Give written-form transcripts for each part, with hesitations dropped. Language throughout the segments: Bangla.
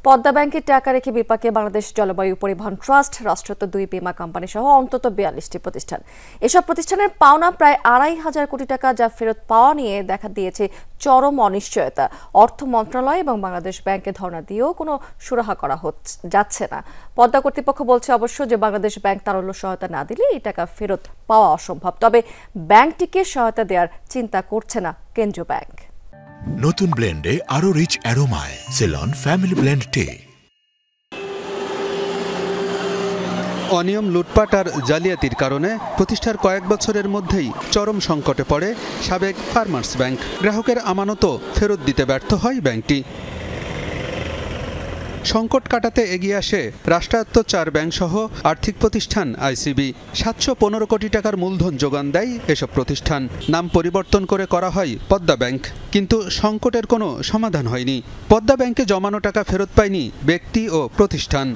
পদ্মা ব্যাংকের টাকা রেখে বিপাকে বাংলাদেশ জলবায়ু পরিবহন ট্রাস্ট, রাষ্ট্রায়ত্ত 2 বীমা কোম্পানি সহ অন্তত 42টি প্রতিষ্ঠান। এসব প্রতিষ্ঠানের পাওনা প্রায় 2,500 কোটি টাকা, যা ফেরত পাওয়া নিয়ে দেখা দিয়েছে চরম অনিশ্চয়তা। অর্থ মন্ত্রণালয় এবং বাংলাদেশ ব্যাংকে ধর্ণা দিয়েও কোনো সুরাহা করা যাচ্ছে না। পদ্মা কর্তৃপক্ষ বলছে অবশ্য যে বাংলাদেশ ব্যাংক তারল্য সহায়তা না দিলে এই টাকা ফেরত পাওয়া অসম্ভব। তবে ব্যাংকটিকে সহায়তা দেওয়ার চিন্তা করছে না কেন্দ্রীয় ব্যাংক। নতুন ব্লেন্ডে আরো রিচ অ্যারোমায় সেলন ফ্যামিলি ব্লেন্ড টে। অনিয়ম, লুটপাট আর জালিয়াতির কারণে প্রতিষ্ঠার কয়েক বছরের মধ্যেই চরম সংকটে পড়ে সাবেক ফার্মার্স ব্যাংক। গ্রাহকের আমানতও ফেরত দিতে ব্যর্থ হয় ব্যাংকটি। সংকট কাটাতে এগিয়ে আসে রাষ্ট্রায়ত্ত 4 ব্যাংক সহ আর্থিক প্রতিষ্ঠান আইসিবি। 715 কোটি টাকার মূলধন যোগান দেয় এসব প্রতিষ্ঠান। নাম পরিবর্তন করে করা হয় পদ্মা ব্যাংক, কিন্তু সংকটের কোনো সমাধান হয়নি। পদ্মা ব্যাংকে জমানো টাকা ফেরত পায়নি ব্যক্তি ও প্রতিষ্ঠান।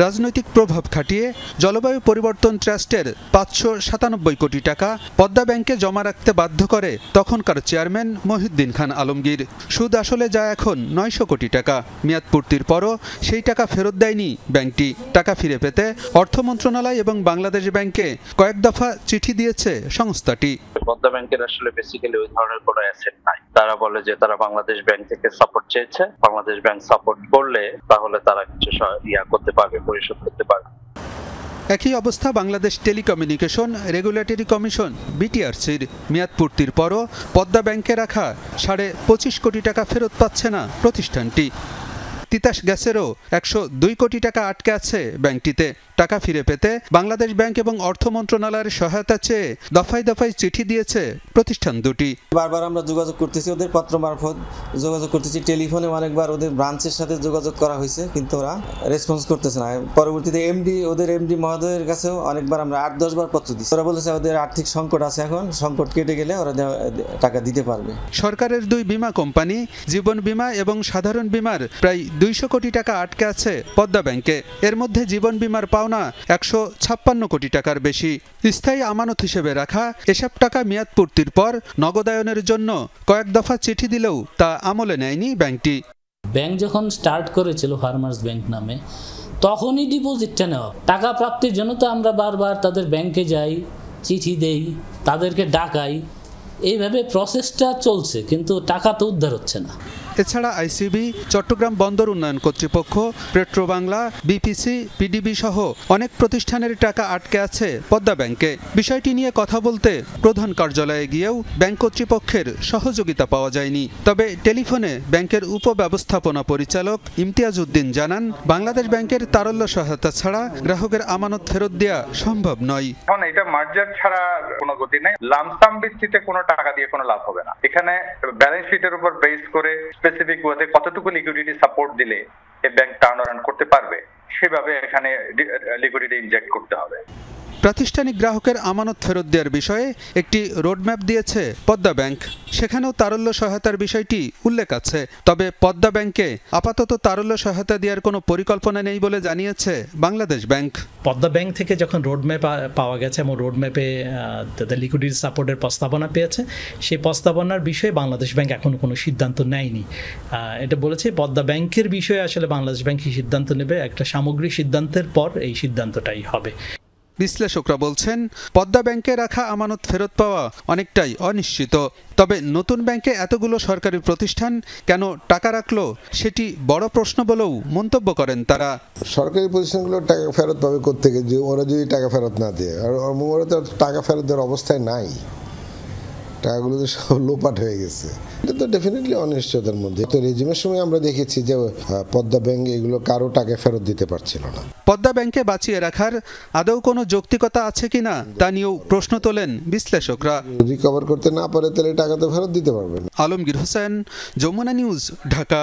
রাজনৈতিক প্রভাব খাটিয়ে জলবায়ু পরিবর্তন ট্রাস্টের 597 কোটি টাকা পদ্মা ব্যাংকে জমা রাখতে বাধ্য করে তখনকার চেয়ারম্যান মহিউদ্দিন খান আলমগীর। সুদ আসলে যায় এখন 900 কোটি টাকা। মেয়াদ পূর্তির পরও সেই টাকা ফেরত দেয়নি ব্যাংকটি। টাকা ফিরে পেতে অর্থ মন্ত্রণালয় এবং বাংলাদেশ ব্যাংকে কয়েক দফা চিঠি দিয়েছে সংস্থাটি। পদ্মা ব্যাংকের আসলে বেসিক্যালি ওই ধরনের কোনো অ্যাসেট নাই। তারা বলে যে তারা বাংলাদেশ ব্যাংক থেকে সাপোর্ট চেয়েছে, বাংলাদেশ ব্যাংক সাপোর্ট করলে তাহলে তারা কিছু করতে পারবে, পরিশোধ করতে পারবে। একই অবস্থা বাংলাদেশ টেলিকমিউনিকেশন রেগুলেটরি কমিশন বিটিআরসির। মেয়াদ পূর্তির পরও পদ্মা ব্যাংকে রাখা 25.5 কোটি টাকা ফেরত পাচ্ছে না প্রতিষ্ঠানটি। তিতাস গ্যাসেরও 102 কোটি টাকা আটকে আছে ব্যাংকটিতে। টাকা ফিরে পেতে বাংলাদেশ ব্যাংক এবং অর্থ মন্ত্রণালয়ের সহায়তা চেয়ে দফায় দফায় চিঠি দিয়েছে প্রতিষ্ঠান দুটি। বারবার আমরা যোগাযোগ করতেছি, ওদের পত্র মারফত যোগাযোগ করতেছি, টেলিফোনে অনেকবার ওদের ব্রাঞ্চের সাথে যোগাযোগ করা হয়েছে, কিন্তু ওরা রেসপন্স করতেছে না। পরবর্তীতে ওদের এমডি মহোদয়ের কাছেও অনেকবার আমরা 8-10 বার পত্র দিচ্ছি। ওরা বলেছে ওদের আর্থিক সংকট আছে, এখন সংকট কেটে গেলে ওরা টাকা দিতে পারবে। সরকারের 2 বীমা কোম্পানি জীবন বীমা এবং সাধারণ বীমার প্রায় 200 কোটি টাকা আটকে আছে পদ্মা ব্যাংকে। এর মধ্যে জীবন বীমার পাওনা 156 কোটি টাকার বেশি। স্থায়ী আমানত হিসেবে রাখা এসব টাকা মেয়াদ পূর্তির পর নগদায়নের জন্য কয়েক দফা চিঠি দিলেও তা আমলে নেয়নি ব্যাংকটি। ব্যাংক যখন স্টার্ট করেছিল ফার্মার্স ব্যাংক নামে, তখনই ডিপোজিটটা নেওয়া। টাকা প্রাপ্তির জন্য তো আমরা বারবার তাদের ব্যাংকে যাই, চিঠি দেই, তাদেরকে ডাকাই, এইভাবে প্রসেসটা চলছে, কিন্তু টাকা তো উদ্ধার হচ্ছে না। এছাড়া আইসিবি, চট্টগ্রাম বন্দর উন্নয়ন কর্তৃপক্ষ, পেট্রোবাংলা, বিপিসি, পিডিবি সহ অনেক প্রতিষ্ঠানের টাকা আটকে আছে পদ্মা ব্যাংকে। বিষয়টি নিয়ে কথা বলতে প্রধান কার্যালয়ে গিয়েও ব্যাংক কর্তৃপক্ষের সহযোগিতা পাওয়া যায়নি। তবে টেলিফোনে ব্যাংকের উপব্যবস্থাপনা পরিচালক ইমতিয়াজ উদ্দিন জানান, বাংলাদেশ ব্যাংকের তারল্য সহায়তা ছাড়া গ্রাহকের আমানত ফেরত দেওয়া সম্ভব নয়। এখন এটা মার্জার ছাড়া কোনো গতি নেই। লামসাম ভিত্তিতে কোনো টাকা দিয়ে কোনো লাভ হবে না। এখানে ব্যালেন্স শিটের উপর বেস করে স্পেসিফিক ওয়েতে কতটুকু লিকুইডিটি সাপোর্ট দিলে এই ব্যাংক টার্ন অ্যারাউন্ড করতে পারবে, সেভাবে এখানে লিকুইডিটি ইনজেক্ট করতে হবে। প্রাতিষ্ঠানিক গ্রাহকের আমানত ফেরত দেওয়ার বিষয়ে একটি রোডম্যাপ দিয়েছে পদ্মা ব্যাংক। সেখানেও তারল্য সহায়তার বিষয়টি উল্লেখ আছে। তবে পদ্মা ব্যাংকে আপাতত তারল্য সহায়তা দেওয়ার কোনো পরিকল্পনা নেই বলে জানিয়েছে বাংলাদেশ ব্যাংক। পদ্মা ব্যাংক থেকে যখন রোডম্যাপ পাওয়া গেছে এবং রোডম্যাপে তাদের লিকুইডিটি সাপোর্টের প্রস্তাবনা পেয়েছে, সেই প্রস্তাবনার বিষয়ে বাংলাদেশ ব্যাংক এখনো কোনো সিদ্ধান্ত নেয়নি। এটা বলেছে পদ্মা ব্যাংকের বিষয়ে আসলে বাংলাদেশ ব্যাংক সিদ্ধান্ত নেবে, একটা সামগ্রিক সিদ্ধান্তের পর এই সিদ্ধান্তটাই হবে। বিশ্লেষকরা বলছেন, পদ্মা ব্যাংকে রাখা আমানত ফেরত পাওয়া অনেকটাই অনিশ্চিত। তবে নতুন ব্যাংকে এতগুলো সরকারি প্রতিষ্ঠান কেন টাকা রাখলো, সেটি বড় প্রশ্ন বলেও মন্তব্য করেন তারা। সরকারি প্রতিষ্ঠানগুলো টাকা ফেরত পাবে কোত্থেকে, যে ওরা যদি টাকা ফেরত না দেয়? আর ওরা তো টাকা ফেরত দেওয়ার অবস্থায় নাই, টাকাগুলো তো সব লোপাট হয়ে গেছে। এটা তো ডেফিনেটলি অনিশ্চয়তার মধ্যে। তো রেজিমের সময় আমরা দেখেছি যে পদ্মা ব্যাংক এগুলো কারো টাকা ফেরত দিতে পারছিল না। পদ্মা ব্যাংকে বাঁচিয়ে রাখার আদৌ কোনো যৌক্তিকতা আছে কিনা তা নিয়েও প্রশ্ন তোলেন বিশ্লেষকরা। রিকভার করতে না পারে তাহলে টাকা তো ফেরত দিতে পারবে না। আলমগীর হোসেন, যমুনা নিউজ, ঢাকা।